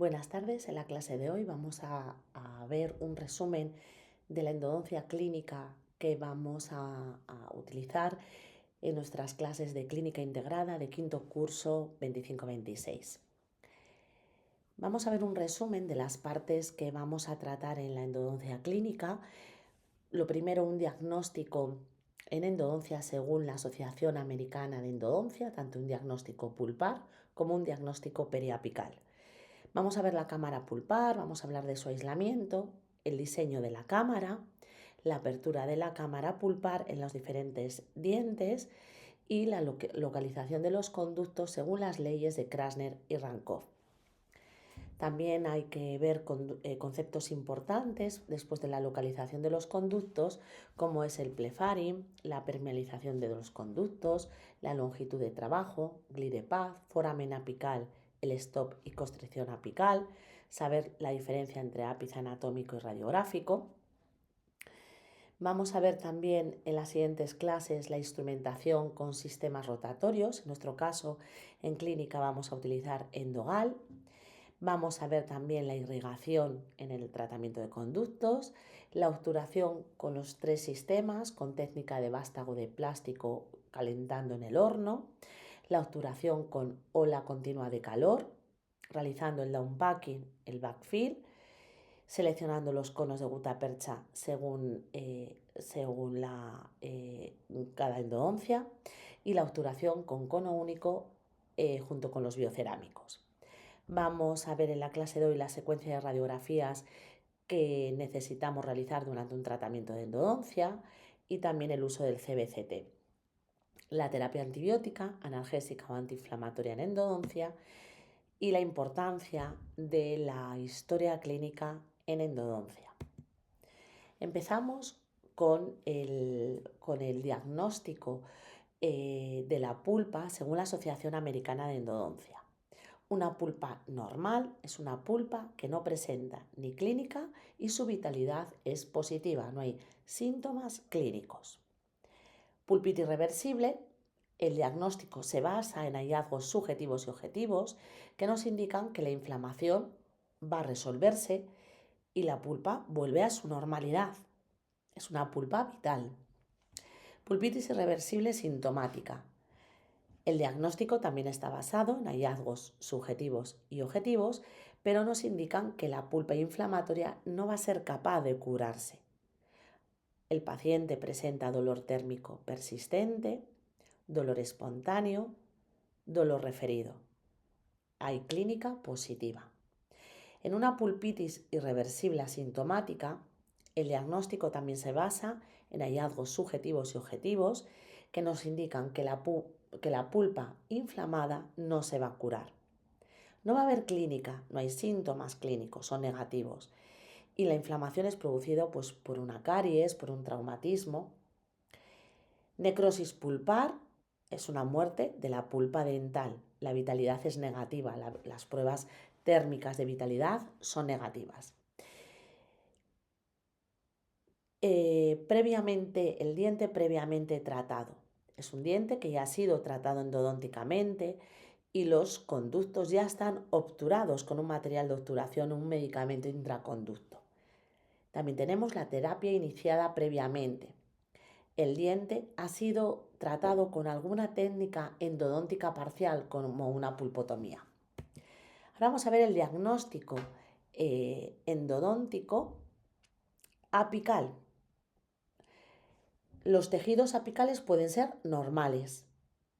Buenas tardes, en la clase de hoy vamos a ver un resumen de la endodoncia clínica que vamos a utilizar en nuestras clases de clínica integrada de quinto curso 25-26. Vamos a ver un resumen de las partes que vamos a tratar en la endodoncia clínica. Lo primero, un diagnóstico en endodoncia según la Asociación Americana de Endodoncia, tanto un diagnóstico pulpar como un diagnóstico periapical. Vamos a ver la cámara pulpar, vamos a hablar de su aislamiento, el diseño de la cámara, la apertura de la cámara pulpar en los diferentes dientes y la localización de los conductos según las leyes de Krasner y Rankov. También hay que ver conceptos importantes después de la localización de los conductos, como es el plefaring, la permeabilización de los conductos, la longitud de trabajo, glide path, foramen apical, el stop y constricción apical, saber la diferencia entre ápice anatómico y radiográfico. Vamos a ver también en las siguientes clases la instrumentación con sistemas rotatorios. En nuestro caso, en clínica vamos a utilizar Endogal. Vamos a ver también la irrigación en el tratamiento de conductos, la obturación con los tres sistemas, con técnica de vástago de plástico calentando en el horno, la obturación con ola continua de calor, realizando el downpacking, el backfill, seleccionando los conos de gutapercha según cada endodoncia y la obturación con cono único junto con los biocerámicos. Vamos a ver en la clase de hoy la secuencia de radiografías que necesitamos realizar durante un tratamiento de endodoncia y también el uso del CBCT. La terapia antibiótica, analgésica o antiinflamatoria en endodoncia y la importancia de la historia clínica en endodoncia. Empezamos con el diagnóstico de la pulpa según la Asociación Americana de Endodoncia. Una pulpa normal es una pulpa que no presenta ni clínica y su vitalidad es positiva, no hay síntomas clínicos. Pulpitis reversible, el diagnóstico se basa en hallazgos subjetivos y objetivos que nos indican que la inflamación va a resolverse y la pulpa vuelve a su normalidad. Es una pulpa vital. Pulpitis irreversible sintomática. El diagnóstico también está basado en hallazgos subjetivos y objetivos, pero nos indican que la pulpa inflamatoria no va a ser capaz de curarse. El paciente presenta dolor térmico persistente, dolor espontáneo, dolor referido. Hay clínica positiva. En una pulpitis irreversible asintomática, el diagnóstico también se basa en hallazgos subjetivos y objetivos que nos indican que la pulpa inflamada no se va a curar. No va a haber clínica, no hay síntomas clínicos, son negativos. Y la inflamación es producida por una caries, por un traumatismo. Necrosis pulpar es una muerte de la pulpa dental. La vitalidad es negativa, las pruebas térmicas de vitalidad son negativas. El diente previamente tratado. Es un diente que ya ha sido tratado endodónticamente y los conductos ya están obturados con un material de obturación, un medicamento intraconducto. También tenemos la terapia iniciada previamente. El diente ha sido tratado con alguna técnica endodóntica parcial como una pulpotomía. Ahora vamos a ver el diagnóstico endodóntico apical. Los tejidos apicales pueden ser normales,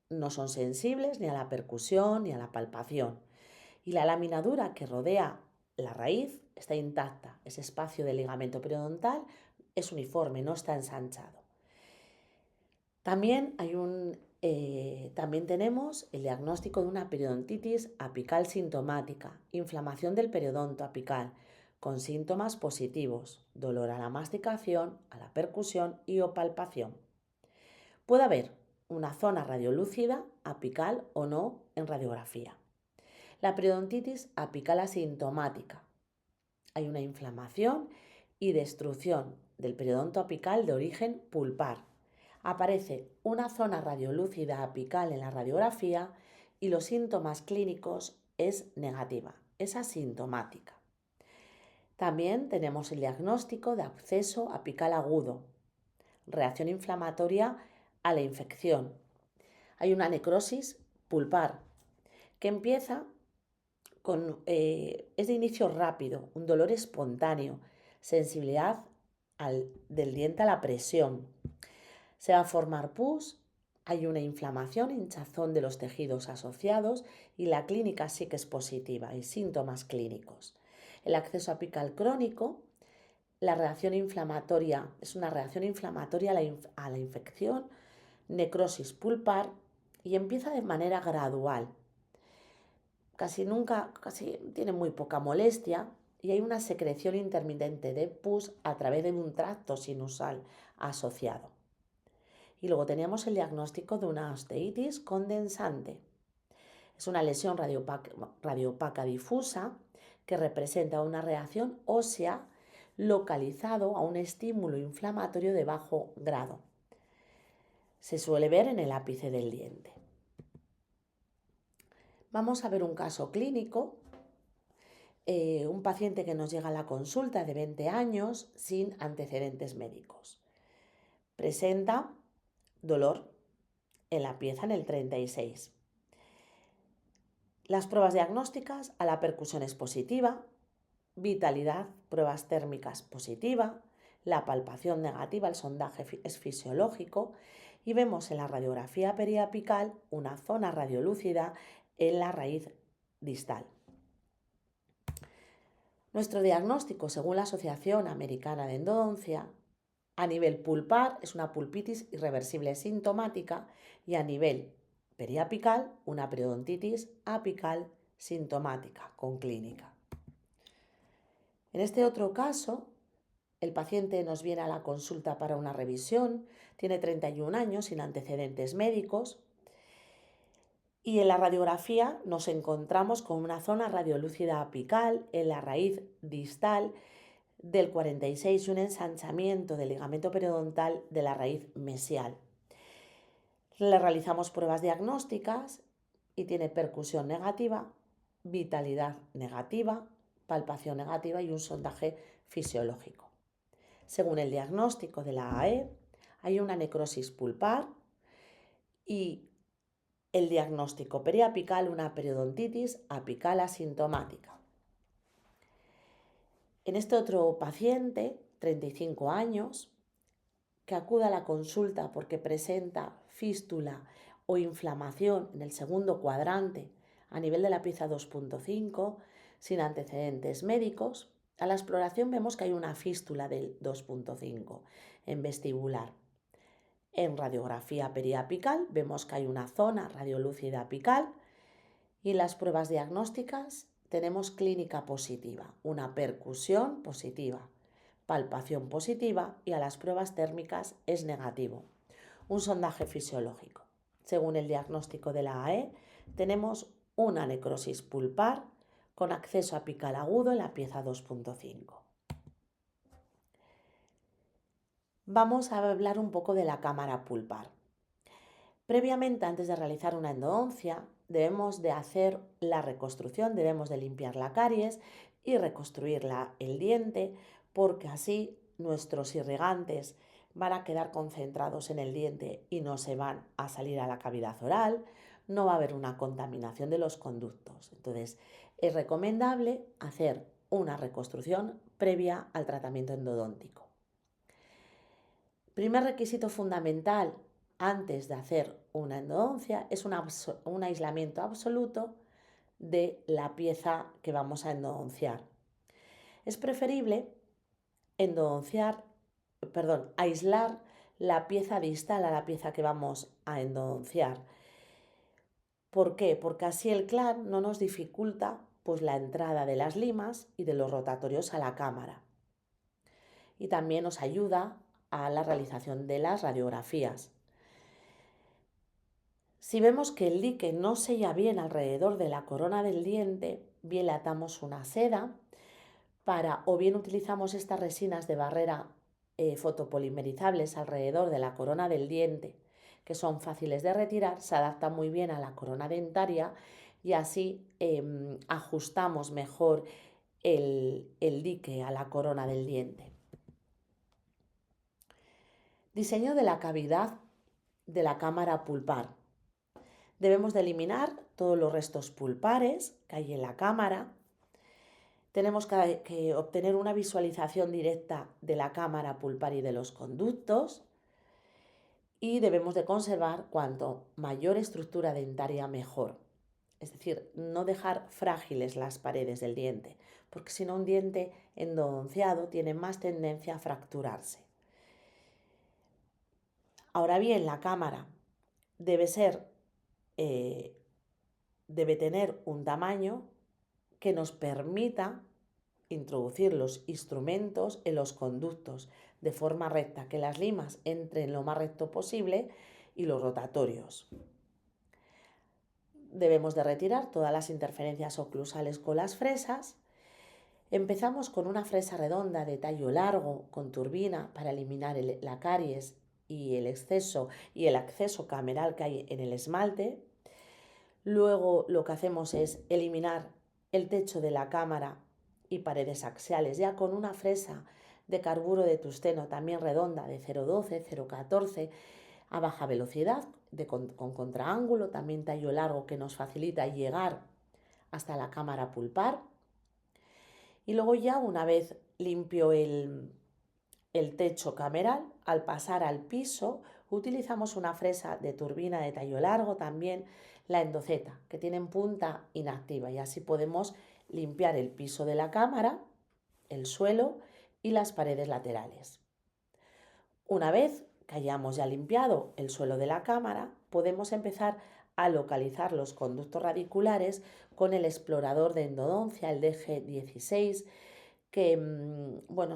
no son sensibles ni a la percusión ni a la palpación. Y la lámina dura que rodea la raíz está intacta. Ese espacio del ligamento periodontal es uniforme, no está ensanchado. También tenemos el diagnóstico de una periodontitis apical sintomática, inflamación del periodonto apical, con síntomas positivos, dolor a la masticación, a la percusión y o palpación. Puede haber una zona radiolúcida, apical o no en radiografía. La periodontitis apical asintomática. Hay una inflamación y destrucción del periodonto apical de origen pulpar. Aparece una zona radiolúcida apical en la radiografía y los síntomas clínicos es negativa. es asintomática. También tenemos el diagnóstico de absceso apical agudo, reacción inflamatoria a la infección. Hay una necrosis pulpar que empieza es de inicio rápido, un dolor espontáneo, sensibilidad del diente a la presión. Se va a formar pus, hay una inflamación, hinchazón de los tejidos asociados y la clínica sí que es positiva, hay síntomas clínicos. El acceso apical crónico, la reacción inflamatoria es una reacción inflamatoria a la infección, necrosis pulpar y empieza de manera gradual. Casi tiene muy poca molestia y hay una secreción intermitente de pus a través de un tracto sinusal asociado. Y luego teníamos el diagnóstico de una osteitis condensante. Es una lesión radiopaca difusa que representa una reacción ósea localizado a un estímulo inflamatorio de bajo grado. Se suele ver en el ápice del diente. Vamos a ver un caso clínico. Un paciente que nos llega a la consulta de 20 años sin antecedentes médicos. Presenta dolor en la pieza en el 36. Las pruebas diagnósticas a la percusión es positiva, vitalidad, pruebas térmicas positiva, la palpación negativa, el sondaje es fisiológico y vemos en la radiografía periapical una zona radiolúcida en la raíz distal. Nuestro diagnóstico, según la Asociación Americana de Endodoncia, a nivel pulpar es una pulpitis irreversible sintomática y a nivel periapical una periodontitis apical sintomática con clínica. En este otro caso, el paciente nos viene a la consulta para una revisión, tiene 31 años sin antecedentes médicos y en la radiografía nos encontramos con una zona radiolúcida apical en la raíz distal del 46 y un ensanchamiento del ligamento periodontal de la raíz mesial. Le realizamos pruebas diagnósticas y tiene percusión negativa, vitalidad negativa, palpación negativa y un sondaje fisiológico. Según el diagnóstico de la AE, hay una necrosis pulpar y el diagnóstico periapical, una periodontitis apical asintomática. En este otro paciente, 35 años, que acude a la consulta porque presenta fístula o inflamación en el segundo cuadrante a nivel de la pieza 2.5, sin antecedentes médicos, a la exploración vemos que hay una fístula del 2.5 en vestibular. En radiografía periapical vemos que hay una zona radiolúcida apical y en las pruebas diagnósticas tenemos clínica positiva, una percusión positiva, palpación positiva y a las pruebas térmicas es negativo. Un sondaje fisiológico. Según el diagnóstico de la AE, tenemos una necrosis pulpar con acceso apical agudo en la pieza 2.5. Vamos a hablar un poco de la cámara pulpar. Previamente, antes de realizar una endodoncia, debemos de hacer la reconstrucción, debemos de limpiar la caries y reconstruir el diente porque así nuestros irrigantes van a quedar concentrados en el diente y no se van a salir a la cavidad oral, no va a haber una contaminación de los conductos. Entonces, es recomendable hacer una reconstrucción previa al tratamiento endodóntico. Primer requisito fundamental antes de hacer una endodoncia es un aislamiento absoluto de la pieza que vamos a endodonciar. Es preferible aislar la pieza distal a la pieza que vamos a endodonciar. ¿Por qué? Porque así el CLAR no nos dificulta la entrada de las limas y de los rotatorios a la cámara. Y también nos ayuda a la realización de las radiografías. Si vemos que el dique no sella bien alrededor de la corona del diente, bien le atamos una seda o bien utilizamos estas resinas de barrera fotopolimerizables alrededor de la corona del diente, que son fáciles de retirar, se adaptan muy bien a la corona dentaria y así ajustamos mejor el dique a la corona del diente. Diseño de la cavidad de la cámara pulpar. Debemos de eliminar todos los restos pulpares que hay en la cámara. Tenemos que obtener una visualización directa de la cámara pulpar y de los conductos. Y debemos de conservar cuanto mayor estructura dentaria mejor. Es decir, no dejar frágiles las paredes del diente, porque si no un diente endodonciado tiene más tendencia a fracturarse. Ahora bien, la cámara debe tener un tamaño que nos permita introducir los instrumentos en los conductos de forma recta, que las limas entren lo más recto posible y los rotatorios. Debemos de retirar todas las interferencias oclusales con las fresas. Empezamos con una fresa redonda de tallo largo con turbina para eliminar la caries y el exceso y el acceso cameral que hay en el esmalte. Luego lo que hacemos es eliminar el techo de la cámara y paredes axiales ya con una fresa de carburo de tungsteno también redonda de 0,12, 0,14 a baja velocidad con contraángulo, también tallo largo que nos facilita llegar hasta la cámara pulpar. Y luego ya una vez limpio el techo cameral, al pasar al piso utilizamos una fresa de turbina de tallo largo, también la endoceta, que tienen punta inactiva, y así podemos limpiar el piso de la cámara, el suelo y las paredes laterales. Una vez que hayamos ya limpiado el suelo de la cámara, podemos empezar a localizar los conductos radiculares con el explorador de endodoncia, el DG16, que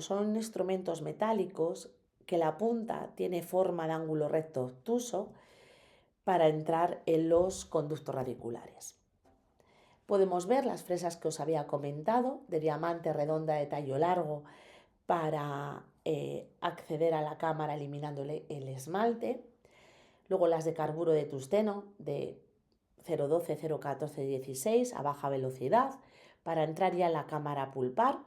son instrumentos metálicos que la punta tiene forma de ángulo recto obtuso para entrar en los conductos radiculares. Podemos ver las fresas que os había comentado, de diamante redonda de tallo largo para acceder a la cámara eliminándole el esmalte. Luego las de carburo de tungsteno de 0,12, 0,14, 16 a baja velocidad para entrar ya en la cámara pulpar.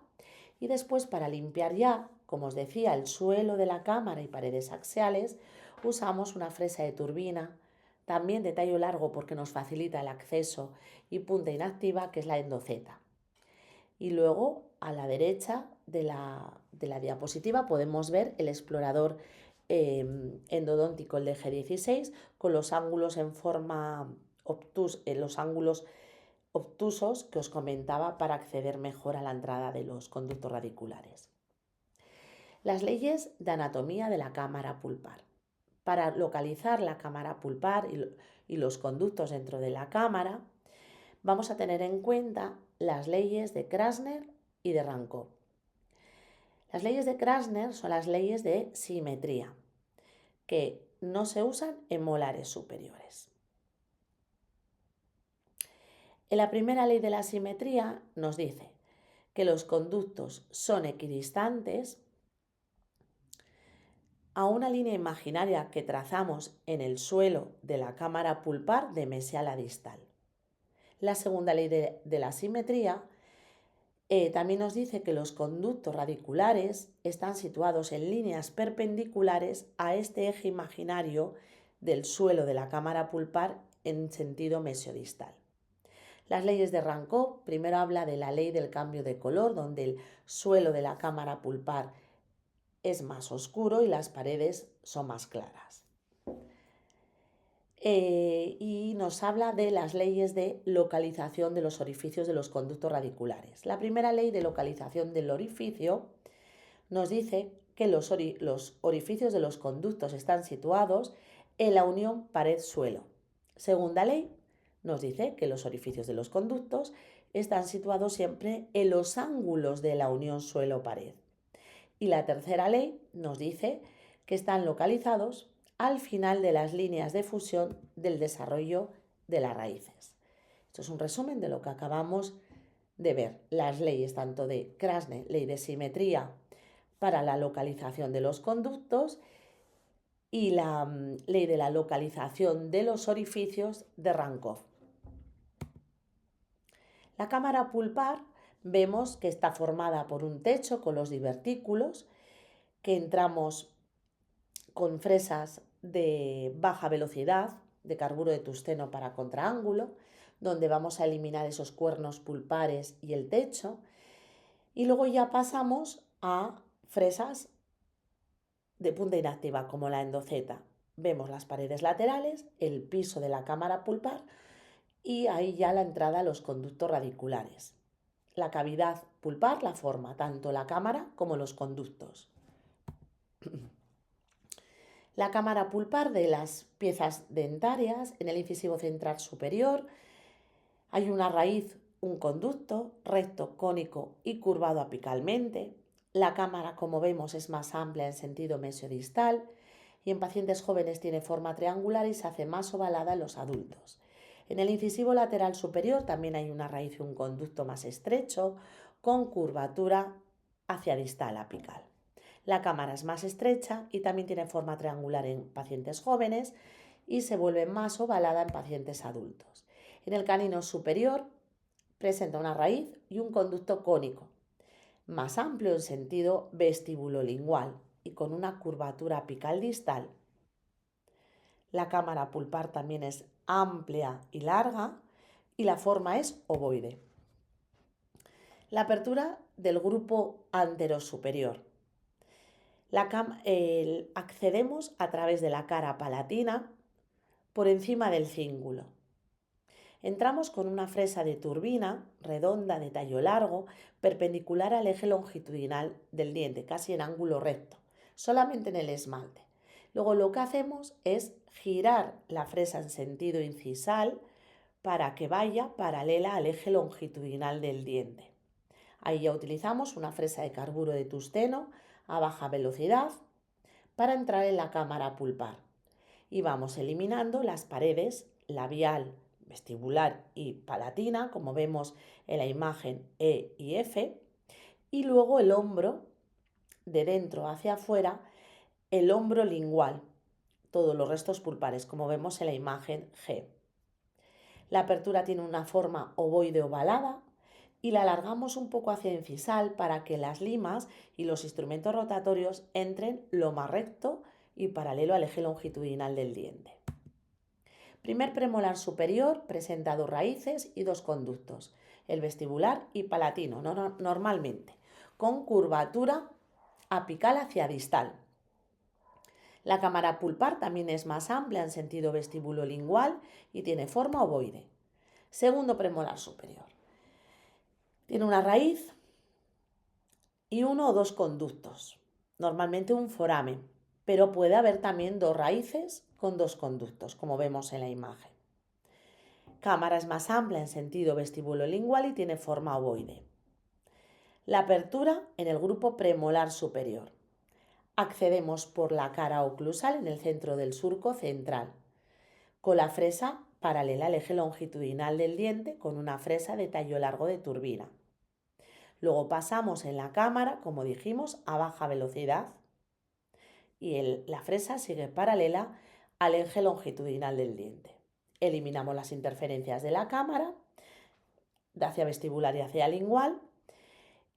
Y después, para limpiar ya, como os decía, el suelo de la cámara y paredes axiales, usamos una fresa de turbina, también de tallo largo porque nos facilita el acceso, y punta inactiva, que es la endoceta. Y luego, a la derecha de la diapositiva, podemos ver el explorador endodóntico, el de G16, con los ángulos en forma obtusa, los ángulos obtusos que os comentaba para acceder mejor a la entrada de los conductos radiculares. Las leyes de anatomía de la cámara pulpar. Para localizar la cámara pulpar y los conductos dentro de la cámara, vamos a tener en cuenta las leyes de Krasner y de Rankov. Las leyes de Krasner son las leyes de simetría, que no se usan en molares superiores. En la primera ley de la simetría nos dice que los conductos son equidistantes a una línea imaginaria que trazamos en el suelo de la cámara pulpar de mesial a distal. La segunda ley de la simetría también nos dice que los conductos radiculares están situados en líneas perpendiculares a este eje imaginario del suelo de la cámara pulpar en sentido mesiodistal. Las leyes de Rankov primero habla de la ley del cambio de color, donde el suelo de la cámara pulpar es más oscuro y las paredes son más claras. Y nos habla de las leyes de localización de los orificios de los conductos radiculares. La primera ley de localización del orificio nos dice que los orificios de los conductos están situados en la unión pared-suelo. Segunda ley nos dice que los orificios de los conductos están situados siempre en los ángulos de la unión suelo-pared. Y la tercera ley nos dice que están localizados al final de las líneas de fusión del desarrollo de las raíces. Esto es un resumen de lo que acabamos de ver. Las leyes tanto de Krasner, ley de simetría para la localización de los conductos, y la ley de la localización de los orificios de Rankov. La cámara pulpar vemos que está formada por un techo con los divertículos, que entramos con fresas de baja velocidad, de carburo de tungsteno para contraángulo, donde vamos a eliminar esos cuernos pulpares y el techo. Y luego ya pasamos a fresas de punta inactiva, como la endoceta. Vemos las paredes laterales, el piso de la cámara pulpar y ahí ya la entrada a los conductos radiculares. La cavidad pulpar la forma tanto la cámara como los conductos. La cámara pulpar de las piezas dentarias, en el incisivo central superior hay una raíz, un conducto recto, cónico y curvado apicalmente. La cámara, como vemos, es más amplia en sentido mesiodistal y en pacientes jóvenes tiene forma triangular y se hace más ovalada en los adultos. En el incisivo lateral superior también hay una raíz y un conducto más estrecho con curvatura hacia distal apical. La cámara es más estrecha y también tiene forma triangular en pacientes jóvenes y se vuelve más ovalada en pacientes adultos. En el canino superior presenta una raíz y un conducto cónico, más amplio en sentido vestibulolingual y con una curvatura apical distal. La cámara pulpar también es amplia y larga y la forma es ovoide. La apertura del grupo anterosuperior. Accedemos a través de la cara palatina por encima del cíngulo. Entramos con una fresa de turbina redonda de tallo largo, perpendicular al eje longitudinal del diente, casi en ángulo recto, solamente en el esmalte. Luego lo que hacemos es girar la fresa en sentido incisal para que vaya paralela al eje longitudinal del diente. Ahí ya utilizamos una fresa de carburo de tungsteno a baja velocidad para entrar en la cámara pulpar y vamos eliminando las paredes labial, vestibular y palatina, como vemos en la imagen E y F, y luego el hombro de dentro hacia afuera, el hombro lingual, todos los restos pulpares, como vemos en la imagen G. La apertura tiene una forma ovoide ovalada y la alargamos un poco hacia incisal para que las limas y los instrumentos rotatorios entren lo más recto y paralelo al eje longitudinal del diente. Primer premolar superior presenta dos raíces y dos conductos, el vestibular y palatino normalmente, con curvatura apical hacia distal. La cámara pulpar también es más amplia en sentido vestibulolingual y tiene forma ovoide. Segundo premolar superior. Tiene una raíz y uno o dos conductos, normalmente un foramen, pero puede haber también dos raíces con dos conductos, como vemos en la imagen. Cámara es más amplia en sentido vestibulolingual y tiene forma ovoide. La apertura en el grupo premolar superior. Accedemos por la cara oclusal en el centro del surco central, con la fresa paralela al eje longitudinal del diente con una fresa de tallo largo de turbina. Luego pasamos en la cámara, como dijimos, a baja velocidad y la fresa sigue paralela al eje longitudinal del diente. Eliminamos las interferencias de la cámara, de hacia vestibular y hacia lingual,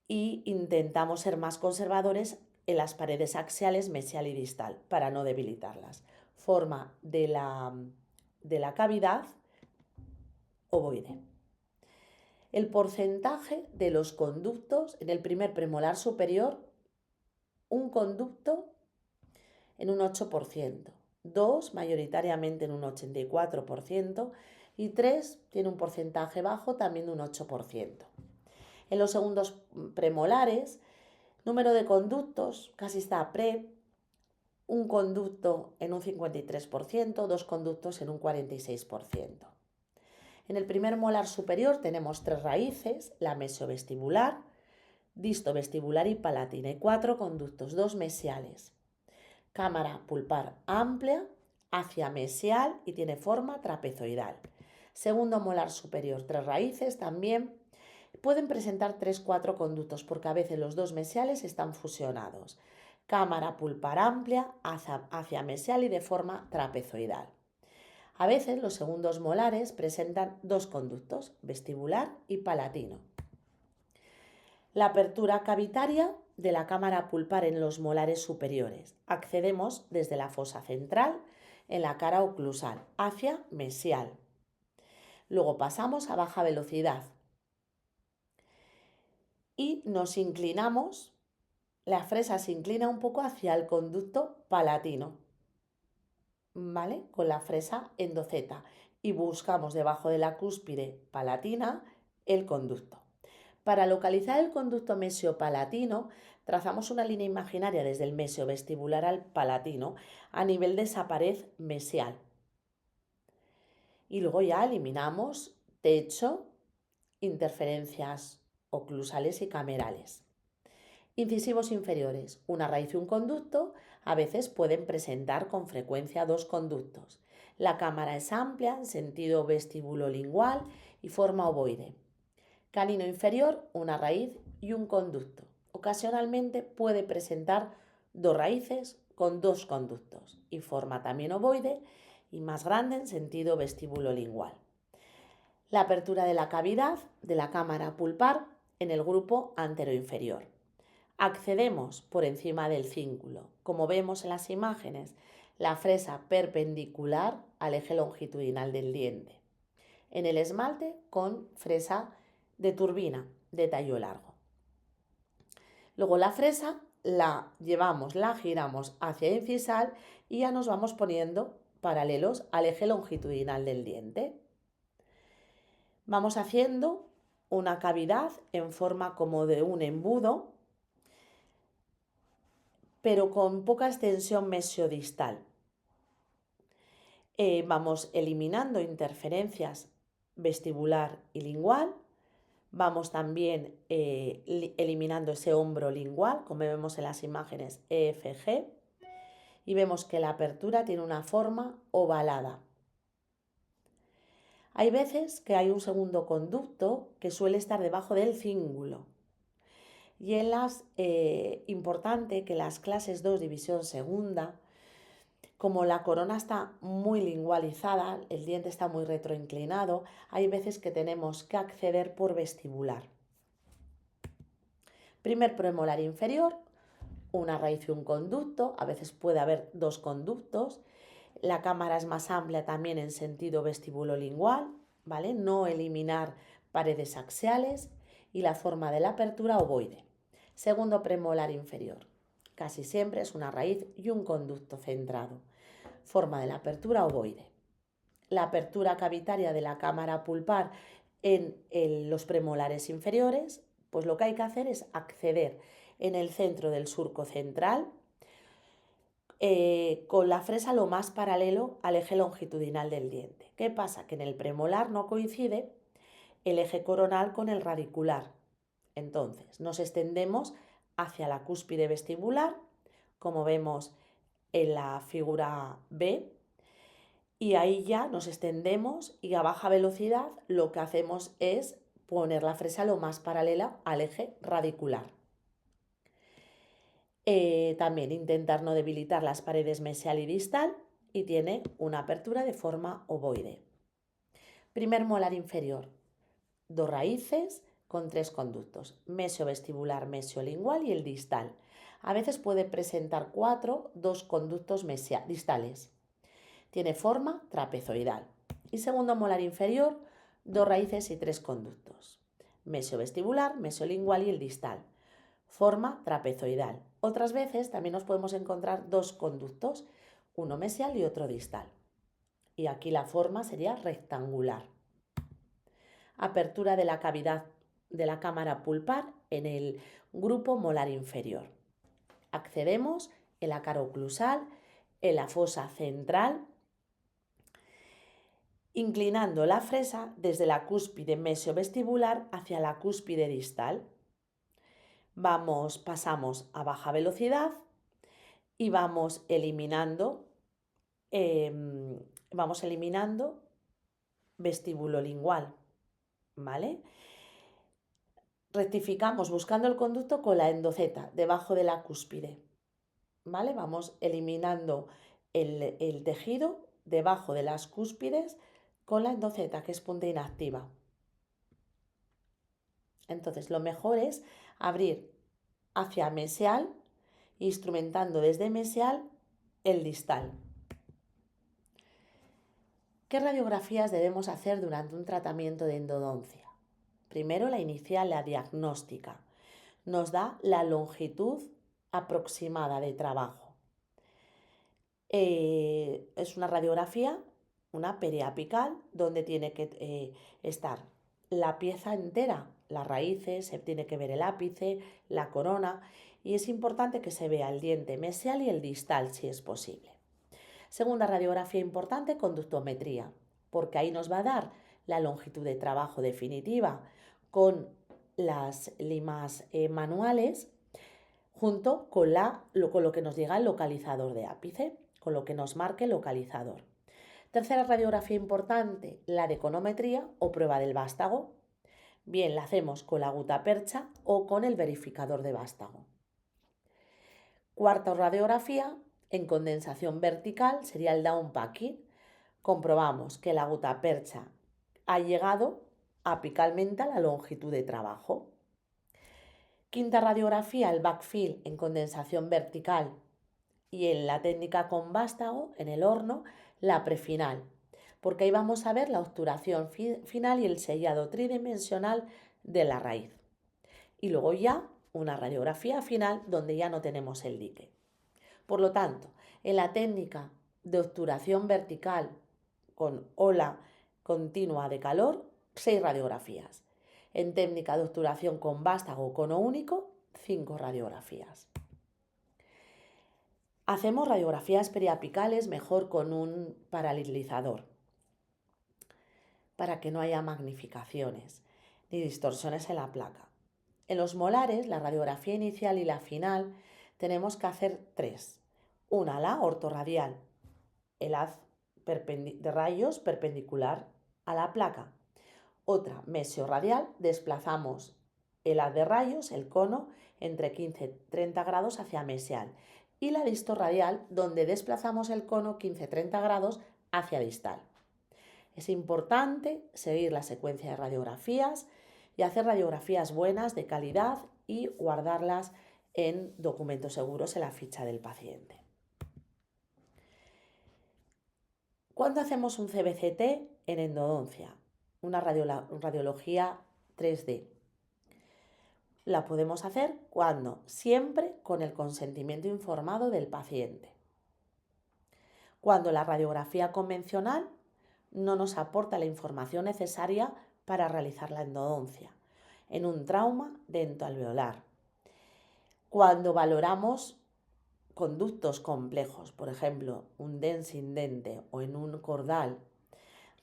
y intentamos ser más conservadores en las paredes axiales mesial y distal para no debilitarlas. Forma de la cavidad ovoide. El porcentaje de los conductos en el primer premolar superior, un conducto en un 8%, dos mayoritariamente en un 84% y tres tiene un porcentaje bajo también de un 8%. En los segundos premolares, número de conductos casi está un conducto en un 53%, dos conductos en un 46%. En el primer molar superior tenemos tres raíces, la mesiovestibular, distovestibular y palatina, y cuatro conductos, dos mesiales. Cámara pulpar amplia, hacia mesial y tiene forma trapezoidal. Segundo molar superior, tres raíces también. Pueden presentar 3-4 conductos porque a veces los dos mesiales están fusionados. Cámara pulpar amplia, hacia mesial y de forma trapezoidal. A veces los segundos molares presentan dos conductos, vestibular y palatino. La apertura cavitaria de la cámara pulpar en los molares superiores. Accedemos desde la fosa central en la cara oclusal hacia mesial. Luego pasamos a baja velocidad y nos inclinamos, la fresa se inclina un poco hacia el conducto palatino, ¿vale? Con la fresa endoceta y buscamos debajo de la cúspide palatina el conducto. Para localizar el conducto mesiopalatino, trazamos una línea imaginaria desde el mesiovestibular al palatino a nivel de esa pared mesial. Y luego ya eliminamos techo, interferencias oclusales y camerales. Incisivos inferiores. Una raíz y un conducto a veces pueden presentar con frecuencia dos conductos. La cámara es amplia en sentido vestibulolingual y forma ovoide. Canino inferior, una raíz y un conducto. Ocasionalmente puede presentar dos raíces con dos conductos y forma también ovoide y más grande en sentido vestibulolingual. La apertura de la cavidad de la cámara pulpar en el grupo anteroinferior. Accedemos por encima del cínculo. Como vemos en las imágenes, la fresa perpendicular al eje longitudinal del diente. En el esmalte con fresa de turbina de tallo largo. Luego la fresa la llevamos, la giramos hacia incisal y ya nos vamos poniendo paralelos al eje longitudinal del diente. Vamos haciendo una cavidad en forma como de un embudo, pero con poca extensión mesiodistal. Vamos eliminando interferencias vestibular y lingual. Vamos también eliminando ese hombro lingual, como vemos en las imágenes EFG, y vemos que la apertura tiene una forma ovalada. Hay veces que hay un segundo conducto que suele estar debajo del cíngulo. Y importante que las clases 2, división segunda, como la corona está muy lingualizada, el diente está muy retroinclinado, hay veces que tenemos que acceder por vestibular. Primer premolar inferior, una raíz y un conducto, a veces puede haber dos conductos. La cámara es más amplia también en sentido vestibulolingual, ¿vale? No eliminar paredes axiales y la forma de la apertura ovoide. Segundo premolar inferior, casi siempre es una raíz y un conducto centrado. Forma de la apertura ovoide. La apertura cavitaria de la cámara pulpar en los premolares inferiores, pues lo que hay que hacer es acceder en el centro del surco central con la fresa lo más paralelo al eje longitudinal del diente. ¿Qué pasa? Que en el premolar no coincide el eje coronal con el radicular. Entonces nos extendemos hacia la cúspide vestibular, como vemos en la figura B, y ahí ya nos extendemos y a baja velocidad lo que hacemos es poner la fresa lo más paralela al eje radicular. También intentar no debilitar las paredes mesial y distal y tiene una apertura de forma ovoide. Primer molar inferior, dos raíces con tres conductos, mesiovestibular, mesiolingual y el distal. A veces puede presentar dos conductos distales. Tiene forma trapezoidal. Y segundo molar inferior, dos raíces y tres conductos, mesiovestibular, mesiolingual y el distal. Forma trapezoidal. Otras veces también nos podemos encontrar dos conductos, uno mesial y otro distal. Y aquí la forma sería rectangular. Apertura de la cavidad de la cámara pulpar en el grupo molar inferior. Accedemos en la cara oclusal, en la fosa central, inclinando la fresa desde la cúspide mesiovestibular hacia la cúspide distal. Pasamos a baja velocidad y vamos eliminando vestíbulo lingual, ¿vale? Rectificamos buscando el conducto con la endoceta debajo de la cúspide, ¿vale? Vamos eliminando el tejido debajo de las cúspides con la endoceta, que es punta inactiva. Entonces, lo mejor es abrir hacia mesial, instrumentando desde mesial el distal. ¿Qué radiografías debemos hacer durante un tratamiento de endodoncia? Primero, la inicial, la diagnóstica. Nos da la longitud aproximada de trabajo. Es una radiografía, una periapical, donde tiene que estar la pieza entera, las raíces, se tiene que ver el ápice, la corona, y es importante que se vea el diente mesial y el distal si es posible. Segunda radiografía importante, conductometría, porque ahí nos va a dar la longitud de trabajo definitiva con las limas manuales, junto con lo que nos llega el localizador de ápice, con lo que nos marque el localizador. Tercera radiografía importante, la de conometría o prueba del vástago. Bien, la hacemos con la gutapercha o con el verificador de vástago. Cuarta radiografía, en condensación vertical, sería el downpacking. Comprobamos que la gutapercha ha llegado apicalmente a la longitud de trabajo. Quinta radiografía, el backfill en condensación vertical y en la técnica con vástago, en el horno, la prefinal, porque ahí vamos a ver la obturación final y el sellado tridimensional de la raíz. Y luego ya una radiografía final donde ya no tenemos el dique. Por lo tanto, en la técnica de obturación vertical con ola continua de calor, 6 radiografías. En técnica de obturación con vástago o cono único, 5 radiografías. Hacemos radiografías periapicales mejor con un paralelizador, para que no haya magnificaciones ni distorsiones en la placa. En los molares, la radiografía inicial y la final, tenemos que hacer 3. Una, la ortorradial, el haz de rayos perpendicular a la placa. Otra, mesiorradial, desplazamos el haz de rayos, el cono, entre 15 y 30 grados hacia mesial. Y la distorradial, donde desplazamos el cono 15-30 grados hacia distal. Es importante seguir la secuencia de radiografías y hacer radiografías buenas, de calidad, y guardarlas en documentos seguros en la ficha del paciente. ¿Cuándo hacemos un CBCT en endodoncia? Una radiología 3D. La podemos hacer cuando, siempre con el consentimiento informado del paciente. Cuando la radiografía convencional no nos aporta la información necesaria para realizar la endodoncia, en un trauma dentoalveolar. Cuando valoramos conductos complejos, por ejemplo, un DEN sin dente o en un cordal,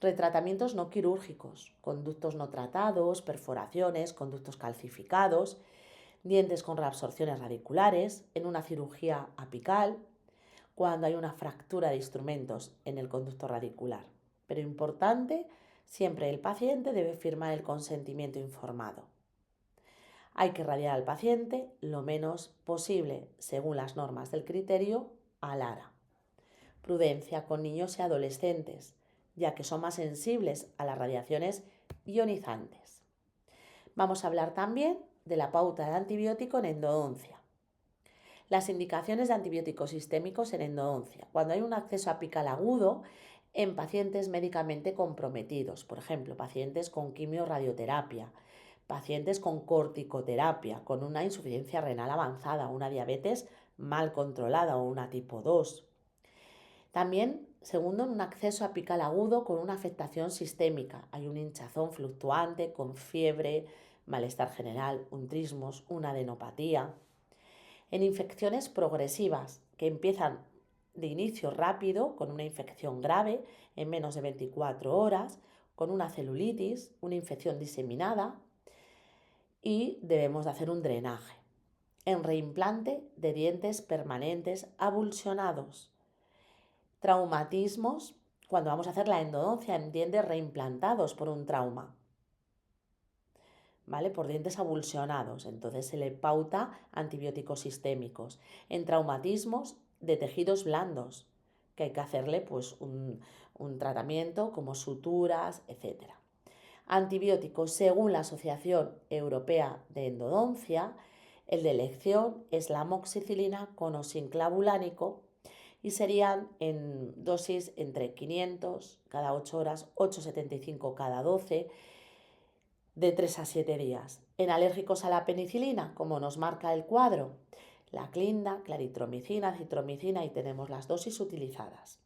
retratamientos no quirúrgicos, conductos no tratados, perforaciones, conductos calcificados, dientes con reabsorciones radiculares, en una cirugía apical, cuando hay una fractura de instrumentos en el conducto radicular. Pero importante, siempre el paciente debe firmar el consentimiento informado. Hay que radiar al paciente lo menos posible, según las normas del criterio ALARA. Prudencia con niños y adolescentes, ya que son más sensibles a las radiaciones ionizantes. Vamos a hablar también de la pauta de antibiótico en endodoncia. Las indicaciones de antibióticos sistémicos en endodoncia, cuando hay un acceso apical agudo en pacientes médicamente comprometidos, por ejemplo, pacientes con quimio-radioterapia, pacientes con corticoterapia, con una insuficiencia renal avanzada, una diabetes mal controlada o una tipo 2. También, segundo, en un acceso apical agudo con una afectación sistémica. Hay un hinchazón fluctuante con fiebre, malestar general, un trismos, una adenopatía. En infecciones progresivas que empiezan de inicio rápido con una infección grave en menos de 24 horas, con una celulitis, una infección diseminada, y debemos de hacer un drenaje. En reimplante de dientes permanentes avulsionados. Traumatismos, cuando vamos a hacer la endodoncia en dientes reimplantados por un trauma, ¿vale? Por dientes avulsionados, entonces se le pauta antibióticos sistémicos. En traumatismos de tejidos blandos, que hay que hacerle pues un tratamiento como suturas, etc. Antibióticos, según la Asociación Europea de Endodoncia, el de elección es la amoxicilina con osinclavulánico y serían en dosis entre 500 cada 8 horas, 8,75 cada 12, de 3 a 7 días. En alérgicos a la penicilina, como nos marca el cuadro, la clinda, claritromicina, citromicina, y tenemos las dosis utilizadas.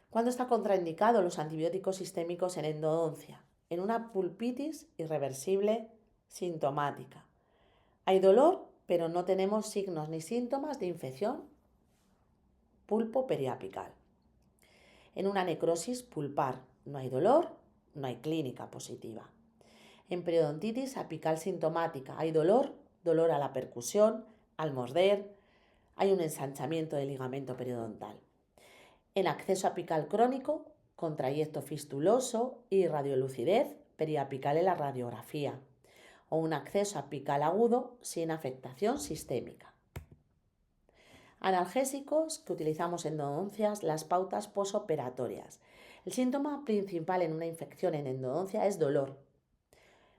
¿Cuándo está contraindicado los antibióticos sistémicos en endodoncia? En una pulpitis irreversible sintomática. Hay dolor, pero no tenemos signos ni síntomas de infección pulpo-periapical. En una necrosis pulpar no hay dolor, no hay clínica positiva. En periodontitis apical sintomática hay dolor, dolor a la percusión, al morder, hay un ensanchamiento del ligamento periodontal. En acceso apical crónico, contrayecto fistuloso y radiolucidez periapical en la radiografía, o un acceso apical agudo sin afectación sistémica. Analgésicos que utilizamos en endodoncias, las pautas posoperatorias. El síntoma principal en una infección en endodoncia es dolor.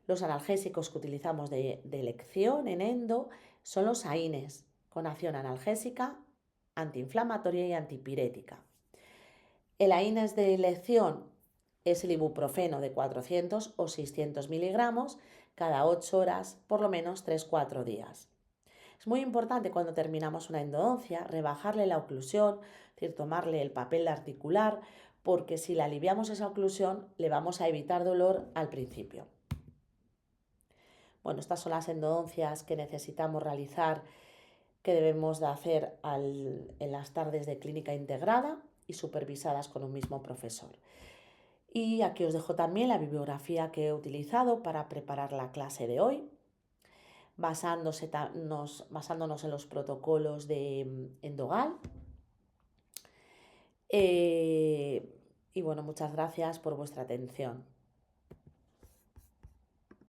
Los analgésicos que utilizamos de elección en endo son los AINES, con acción analgésica, antiinflamatoria y antipirética. El AINES de elección es el ibuprofeno de 400 o 600 miligramos cada 8 horas, por lo menos 3-4 días. Es muy importante cuando terminamos una endodoncia rebajarle la oclusión, es decir, tomarle el papel articular, porque si le aliviamos esa oclusión le vamos a evitar dolor al principio. Bueno, estas son las endodoncias que necesitamos realizar, que debemos de hacer en las tardes de clínica integrada y supervisadas con un mismo profesor. Y aquí os dejo también la bibliografía que he utilizado para preparar la clase de hoy, basándonos en los protocolos de Endogal. Y bueno, muchas gracias por vuestra atención.